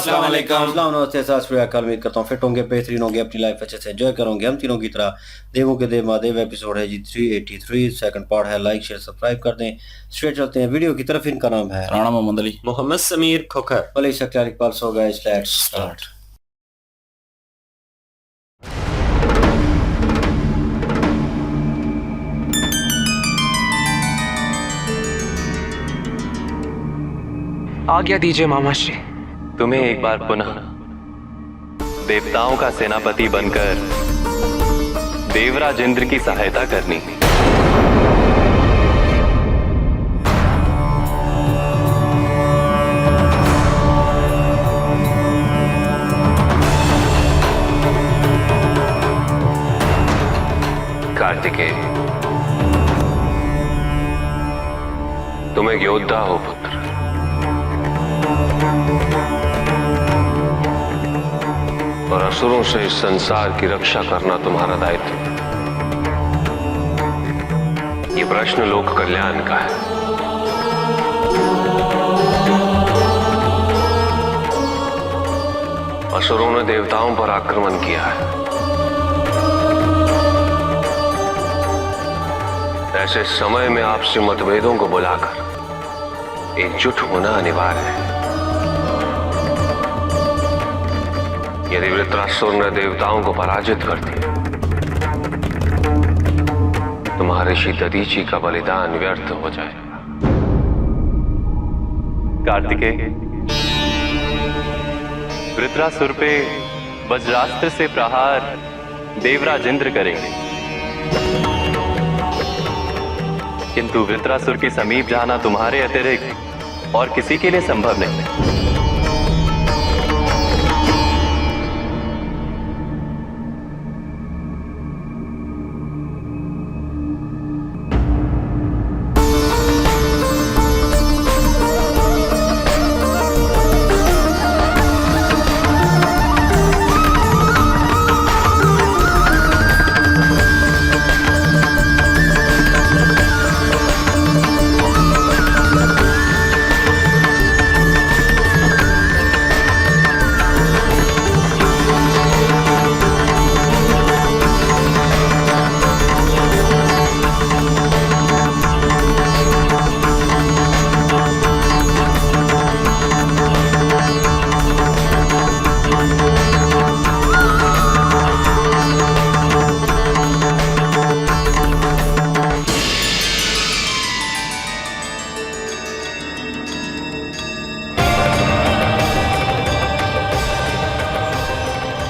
अस्सलाम वालेकुम। अस्सलाम नमस्ते सत श्री अकाल। उम्मीद करता हूँ फिट होंगे, बेहतरीन होंगे, अपनी लाइफ अच्छे से एंजॉय करोगे। हम तीनों की तरह देवों के देव महादेव एपिसोड है जी 383, सेकंड पार्ट है। लाइक शेयर सब्सक्राइब कर दें। स्ट्रेट चलते हैं वीडियो की तरफ। इनका नाम है राणा मोहम्मद अली, मोहम्मद समीर खोखर। भले शक्ल इकबाल सो गए। Let's start. आज्ञा दीजिए मामाश्री। तुम्हें एक बार पुनः देवताओं का सेनापति बनकर देवराज इंद्र की सहायता करनी। कार्तिकेय, तुम एक योद्धा हो पुत्र। और असुरों से इस संसार की रक्षा करना तुम्हारा दायित्व। ये प्रश्न लोक कल्याण का है। असुरों ने देवताओं पर आक्रमण किया है। ऐसे समय में आपसे मतभेदों को बुलाकर एकजुट होना अनिवार्य है। यदि वृत्रासुर ने देवताओं को पराजित कर दिया तो महर्षि दधीचि का बलिदान व्यर्थ हो जाएगा। कार्तिकेय, वृत्रासुर पे वज्रास्त्र से प्रहार देवराज इंद्र करेंगे, किंतु वृत्रासुर के समीप जाना तुम्हारे अतिरिक्त और किसी के लिए संभव नहीं।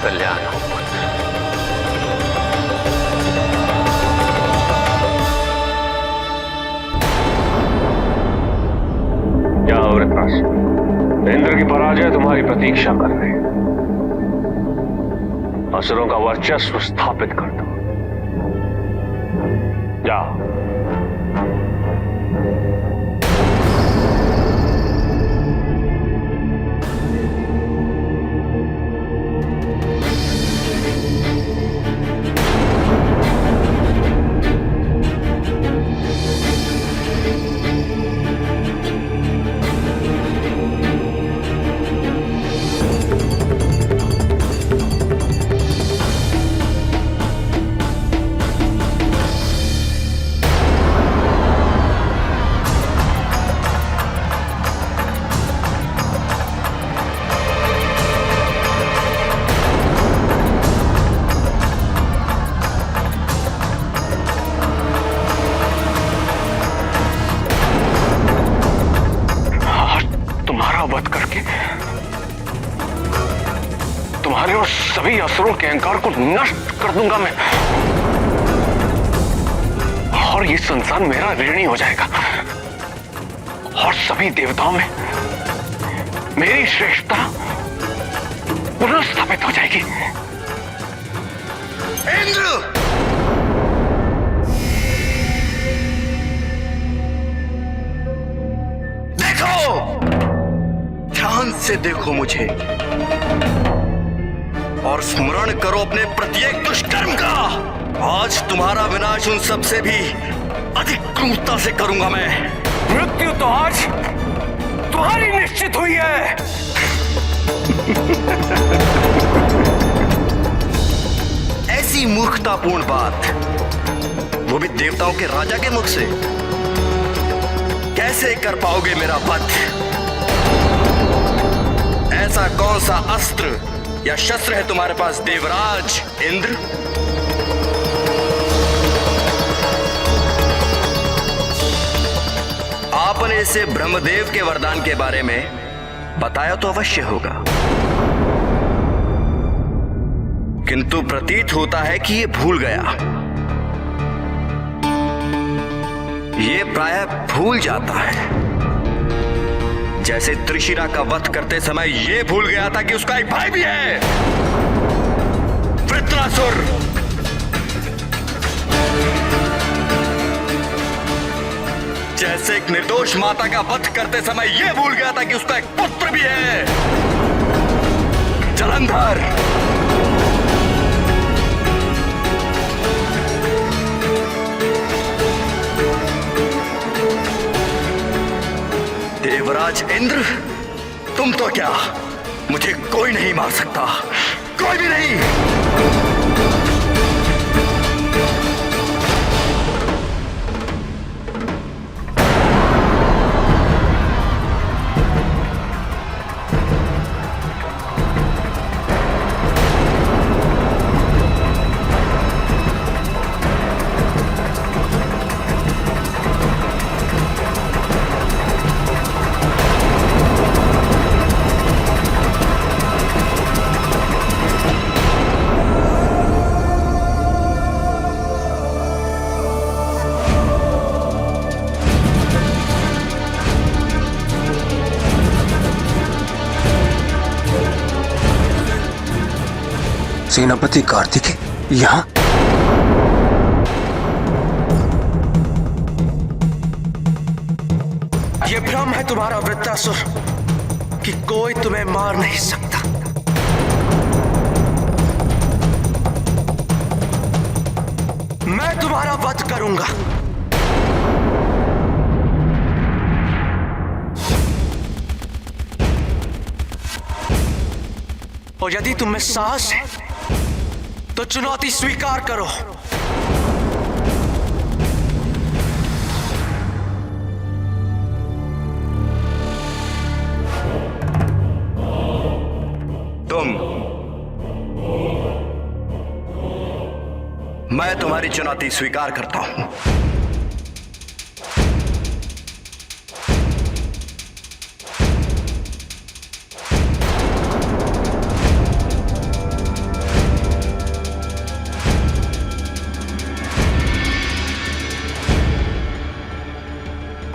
कल्याण हो पुत्र। जाओ वृत्रासुर, इंद्र की पराजय तुम्हारी प्रतीक्षा कर रहे हैं। असुरों का वर्चस्व स्थापित कर दो। जाओ। वध करके तुम्हारे और सभी असुरों के अहंकार को नष्ट कर दूंगा मैं, और ये संसार मेरा ऋणी हो जाएगा और सभी देवताओं में मेरी श्रेष्ठता पुनः स्थापित हो जाएगी। इंद्र, ध्यान से देखो मुझे और स्मरण करो अपने प्रत्येक दुष्कर्म का। आज तुम्हारा विनाश उन सबसे भी अधिक क्रूरता से करूंगा मैं। मृत्यु तो आज तुम्हारी निश्चित हुई है। ऐसी मूर्खतापूर्ण बात, वो भी देवताओं के राजा के मुख से। कैसे कर पाओगे मेरा वध? ऐसा कौन सा अस्त्र या शस्त्र है तुम्हारे पास देवराज इंद्र? आपने इसे ब्रह्मदेव के वरदान के बारे में बताया तो अवश्य होगा, किंतु प्रतीत होता है कि ये भूल गया। ये प्रायः भूल जाता है, जैसे त्रिशिरा का वध करते समय ये भूल गया था कि उसका एक भाई भी है, वृत्रासुर। जैसे एक निर्दोष माता का वध करते समय यह भूल गया था कि उसका एक पुत्र भी है, जलंधर। देवराज इंद्र, तुम तो क्या, मुझे कोई नहीं मार सकता, कोई भी नहीं। सेनापति कार्तिकेय यहाँ? ये भ्रम है तुम्हारा वृत्रासुर कि कोई तुम्हें मार नहीं सकता। मैं तुम्हारा वध करूंगा। और यदि तुम में साहस है तो चुनौती स्वीकार करो। मैं तुम्हारी चुनौती स्वीकार करता हूं।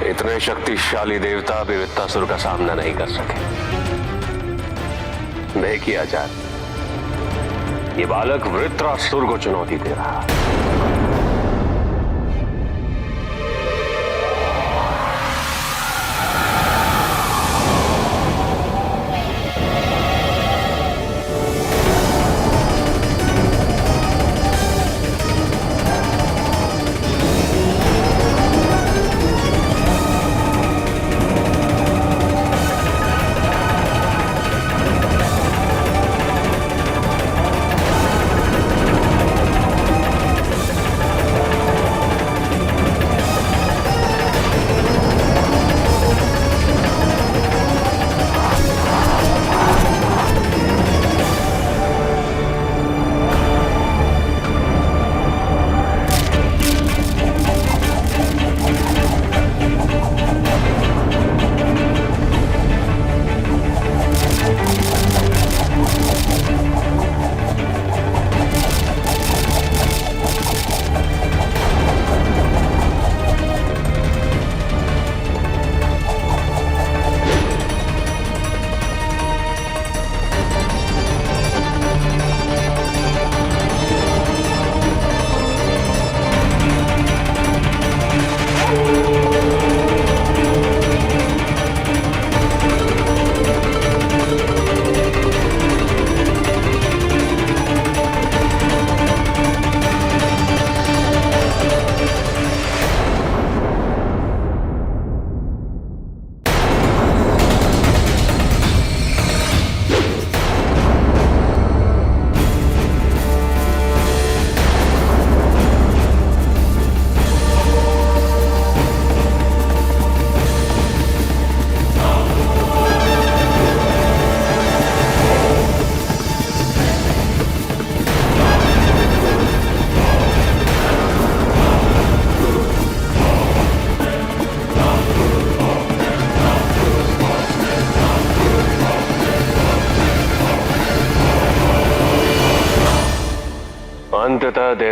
इतने शक्तिशाली देवता भी वृत्रासुर का सामना नहीं कर सके। देखिए आचार्य, ये बालक वृत्रासुर को चुनौती दे रहा है।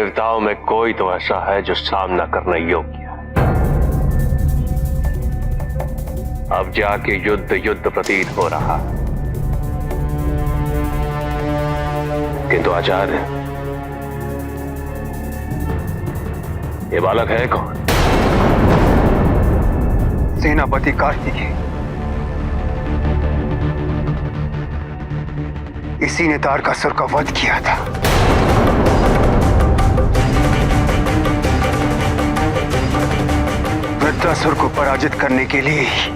देवताओं में कोई तो ऐसा है जो सामना करने योग्य है। अब जाके युद्ध प्रतीत हो रहा, किंतु आचार्य, ये बालक है कौन? सेनापति कार्तिकेय। इसी ने तारकासुर का वध किया था। वृत्रासुर को पराजित करने के लिए ही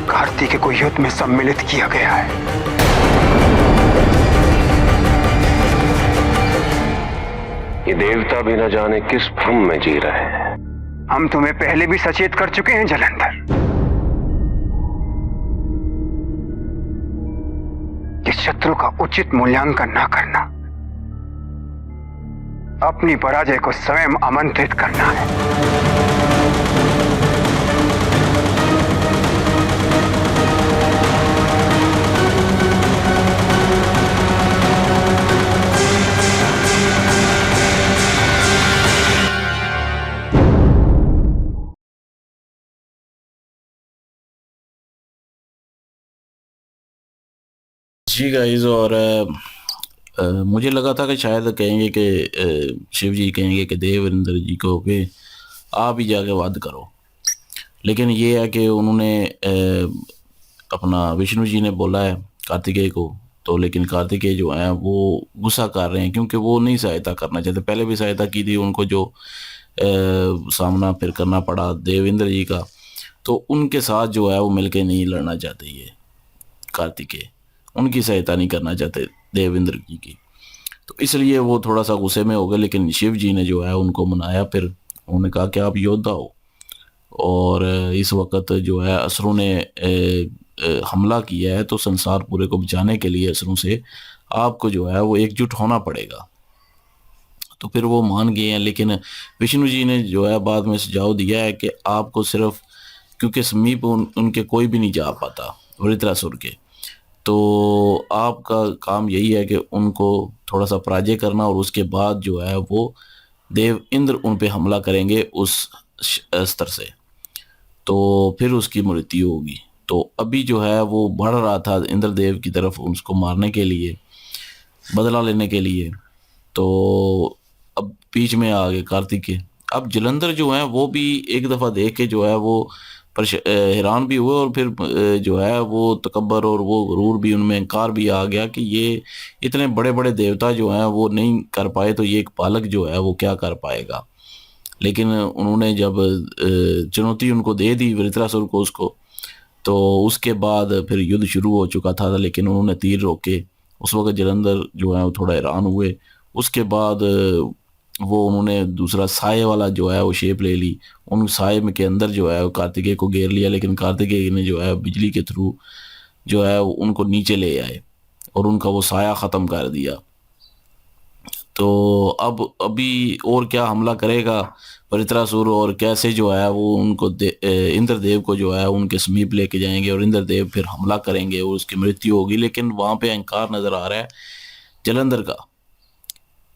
कार्तिकेय को युद्ध में सम्मिलित किया गया है। ये देवता भी न जाने किस भ्रम में जी रहे हैं। हम तुम्हें पहले भी सचेत कर चुके हैं जलंधर, कि शत्रु का उचित मूल्यांकन न करना अपनी पराजय को स्वयं आमंत्रित करना है। जी गाइस, और मुझे लगा था कि शायद कहेंगे कि शिव जी कहेंगे कि देवेंद्र जी को कि आप ही जाके वध करो, लेकिन ये है कि उन्होंने अपना विष्णु जी ने बोला है कार्तिकेय को, तो लेकिन कार्तिकेय जो है वो गुस्सा कर रहे हैं क्योंकि वो नहीं सहायता करना चाहते। पहले भी सहायता की थी, उनको जो सामना फिर करना पड़ा देवेंद्र जी का, तो उनके साथ जो है वो मिलके नहीं लड़ना चाहते। ये कार्तिकेय उनकी सहायता नहीं करना चाहते देवेंद्र जी की, तो इसलिए वो थोड़ा सा गुस्से में हो गए। लेकिन शिव जी ने जो है उनको मनाया, फिर उन्होंने कहा कि आप योद्धा हो और इस वक्त जो है असुरों ने हमला किया है, तो संसार पूरे को बचाने के लिए असुरों से आपको जो है वो एकजुट होना पड़ेगा। तो फिर वो मान गए हैं, लेकिन विष्णु जी ने जो है बाद में सुझाव दिया है कि आपको सिर्फ, क्योंकि समीप उनके कोई भी नहीं जा पाता वृत्रासुर के, तो आपका काम यही है कि उनको थोड़ा सा पराजय करना और उसके बाद जो है वो देव इंद्र उन पे हमला करेंगे उस स्तर से, तो फिर उसकी मृत्यु होगी। तो अभी जो है वो बढ़ रहा था इंद्रदेव की तरफ उसको मारने के लिए, बदला लेने के लिए, तो अब बीच में आ गए कार्तिकेय। अब जलंधर जो है वो भी एक दफ़ा देख के जो है वो हैरान भी हुए, और फिर जो है वो तकब्बर और वो गुरूर भी उनमें, अहंकार भी आ गया कि ये इतने बड़े बड़े देवता जो हैं वो नहीं कर पाए, तो ये एक बालक जो है वो क्या कर पाएगा। लेकिन उन्होंने जब चुनौती उनको दे दी वृत्रासुर को उसको, तो उसके बाद फिर युद्ध शुरू हो चुका था, लेकिन उन्होंने तीर रोके। उस वक्त जलंधर जो है वो थोड़ा हैरान हुए। उसके बाद वो उन्होंने दूसरा साए वाला जो है वो शेप ले ली, उन साए में के अंदर जो है वो कार्तिकेय को घेर लिया, लेकिन कार्तिकेय ने जो है बिजली के थ्रू जो है उनको नीचे ले आए और उनका वो साया ख़त्म कर दिया। तो अब अभी और क्या हमला करेगा वृत्रासुर, और कैसे जो है वो उनको इंद्रदेव को जो है उनके समीप लेके जाएंगे और इंद्रदेव फिर हमला करेंगे और उसकी मृत्यु होगी। लेकिन वहाँ पे अहंकार नज़र आ रहा है जलंधर का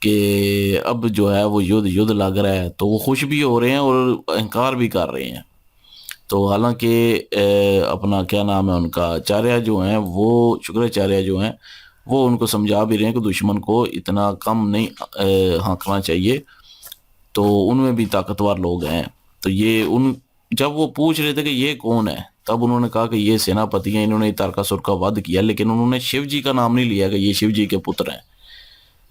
कि अब जो है वो युद्ध लग रहा है, तो वो खुश भी हो रहे हैं और अहंकार भी कर रहे हैं। तो हालांकि अपना क्या नाम है उनका, आचार्य जो हैं वो शुक्राचार्य जो हैं वो उनको समझा भी रहे हैं कि दुश्मन को इतना कम नहीं हाँकना चाहिए, तो उनमें भी ताकतवर लोग हैं। तो ये जब वो पूछ रहे थे कि ये कौन है, तब उन्होंने कहा कि ये सेनापति हैं, इन्होंने तारकासुर का वध किया, लेकिन उन्होंने शिव जी का नाम नहीं लिया कि ये शिव जी के पुत्र हैं।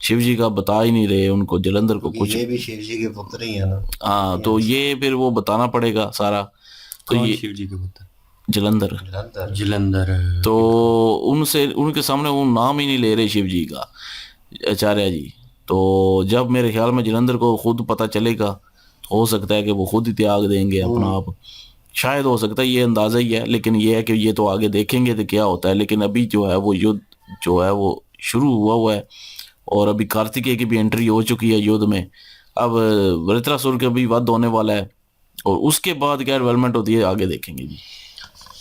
शिव जी का बता ही नहीं रहे उनको, जलंधर को कुछ। ये भी शिव जी के पुत्र ही है ना। हाँ, तो ये फिर वो बताना पड़ेगा सारा। तो ये शिव जी के पुत्र जलंधर तो उनसे, उनके सामने वो नाम ही नहीं ले रहे शिव जी का, आचार्य जी। तो जब मेरे ख्याल में जलंधर को खुद पता चलेगा, तो हो सकता है कि वो खुद ही त्याग देंगे अपना आप, शायद हो सकता है, ये अंदाज़ा ही है। लेकिन ये है कि ये तो आगे देखेंगे तो क्या होता है। लेकिन अभी जो है वो युद्ध जो है वो शुरू हुआ है, और अभी कार्तिकेय की भी एंट्री हो चुकी है युद्ध में। अब वृत्रासुर का भी वध होने वाला है, और उसके बाद क्या डेवलपमेंट होती है आगे देखेंगे जी।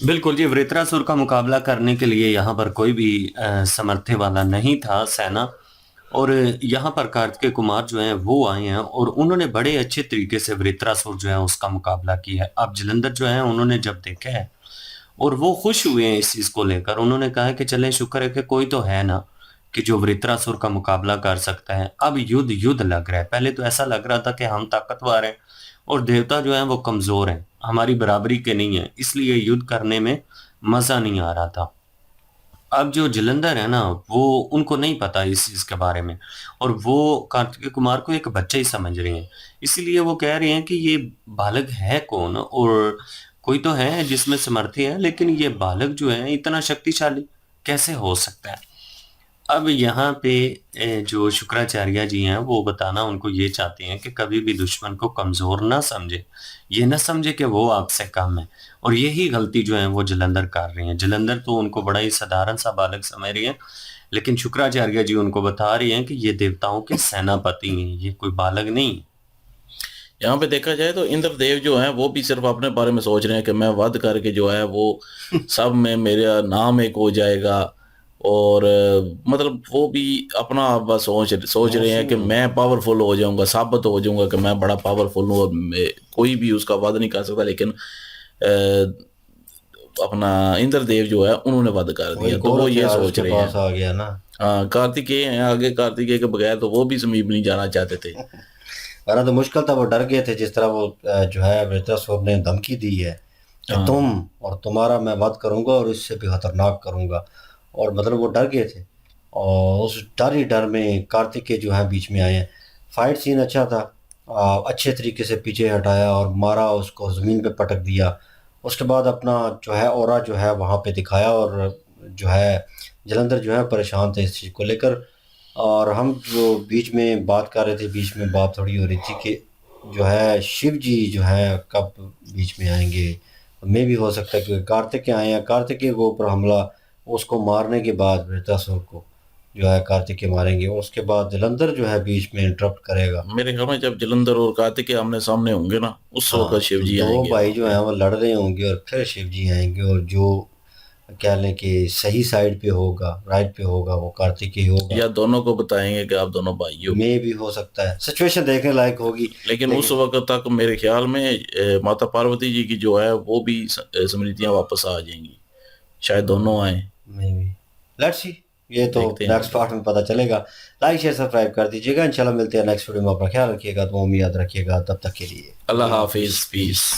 बिल्कुल जी, वृत्रासुर का मुकाबला करने के लिए यहाँ पर कोई भी सामर्थ्य वाला नहीं था सेना, और यहाँ पर कार्तिकेय कुमार जो हैं वो आए हैं और उन्होंने बड़े अच्छे तरीके से वृत्रासुर जो है उसका मुकाबला किया है। अब जलंधर जो है उन्होंने जब देखा है और वो खुश हुए हैं इस चीज को लेकर, उन्होंने कहा कि चले शुक्र है कि कोई तो है ना कि जो वृत्रासुर का मुकाबला कर सकता है। अब युद्ध युद्ध लग रहा है। पहले तो ऐसा लग रहा था कि हम ताकतवर हैं और देवता जो है वो कमजोर हैं, हमारी बराबरी के नहीं है, इसलिए युद्ध करने में मजा नहीं आ रहा था। अब जो जलंधर है ना वो उनको नहीं पता इस चीज के बारे में और वो कार्तिकेय कुमार को एक बच्चा ही समझ रहे हैं, इसीलिए वो कह रहे हैं कि ये बालक है कौन, और कोई तो है जिसमें सामर्थ्य है, लेकिन ये बालक जो है इतना शक्तिशाली कैसे हो सकता है। अब यहाँ पे जो शुक्राचार्य जी हैं वो बताना उनको ये चाहते हैं कि कभी भी दुश्मन को कमजोर ना समझे, ये ना समझे कि वो आपसे कम है, और यही गलती जो है वो जलंधर कर रहे हैं। जलंधर तो उनको बड़ा ही साधारण सा बालक समझ रही है, लेकिन शुक्राचार्य जी उनको बता रही हैं कि ये देवताओं के सेनापति हैं, ये कोई बालक नहीं। यहाँ पे देखा जाए तो इंद्रदेव जो है वो भी सिर्फ अपने बारे में सोच रहे हैं कि मैं वध करके जो है वो सब में मेरा नाम एक हो जाएगा, और मतलब वो भी अपना आप बस सोच रहे हैं कि मैं पावरफुल हो जाऊंगा, साबित हो जाऊंगा कि मैं बड़ा पावरफुल हूँ और कोई भी उसका वध नहीं कर सकता। लेकिन अपना इंद्रदेव जो है उन्होंने वध कर दिया, तो वो ये सोच रहे हैं आ गया ना। हाँ, कार्तिकेय हैं आगे, कार्तिकेय के बगैर तो वो भी समीप नहीं जाना चाहते थे। वरना तो मुश्किल था, वो डर गए थे। जिस तरह वो जो है वृत्रासुर ने धमकी दी है कि तुम और तुम्हारा मैं वध करूंगा और इससे भी खतरनाक करूंगा, और मतलब वो डर गए थे और उस डर ही डर में कार्तिकेय जो है बीच में आए हैं। फाइट सीन अच्छा था, अच्छे तरीके से पीछे हटाया और मारा, उसको ज़मीन पे पटक दिया। उसके बाद अपना जो है ऑरा जो है वहाँ पे दिखाया, और जो है जलंधर जो है परेशान थे इस चीज़ को लेकर। और हम जो बीच में बात कर रहे थे, बीच में बात थोड़ी हो रही थी कि जो है शिव जी जो है कब बीच में आएंगे। मे भी हो सकता है कि कार्तिकेय आए हैं, कार्तिकेय के ऊपर हमला, उसको मारने के बाद वृत्रासुर को जो है कार्तिकेय मारेंगे, उसके बाद जलंधर जो है बीच में इंटरप्ट करेगा। मेरे ख्याल में जब जलंधर और कार्तिकेय आमने सामने होंगे ना, उस वक्त शिव जी दो आएंगे। भाई जो है वो लड़ रहे होंगे और फिर शिव जी आएंगे, और जो कह लें कि सही साइड पे होगा, राइट पे होगा, वो कार्तिकेय होगा, या दोनों को बताएंगे कि आप दोनों भाई हो। मे भी हो सकता है, सिचुएशन देखने लायक होगी। लेकिन उस वक्त तक मेरे ख्याल में माता पार्वती जी की जो है वो भी स्मृतियां वापस आ जाएंगी, शायद दोनों आए। मे बी, लेट्स सी, ये तो नेक्स्ट पार्ट में पता चलेगा। लाइक शेयर सब्सक्राइब कर दीजिएगा। इंशाल्लाह मिलते हैं नेक्स्ट वीडियो में। अपना ख्याल रखिएगा, तो याद रखिएगा। तब तक के लिए अल्लाह हाफिज, पीस।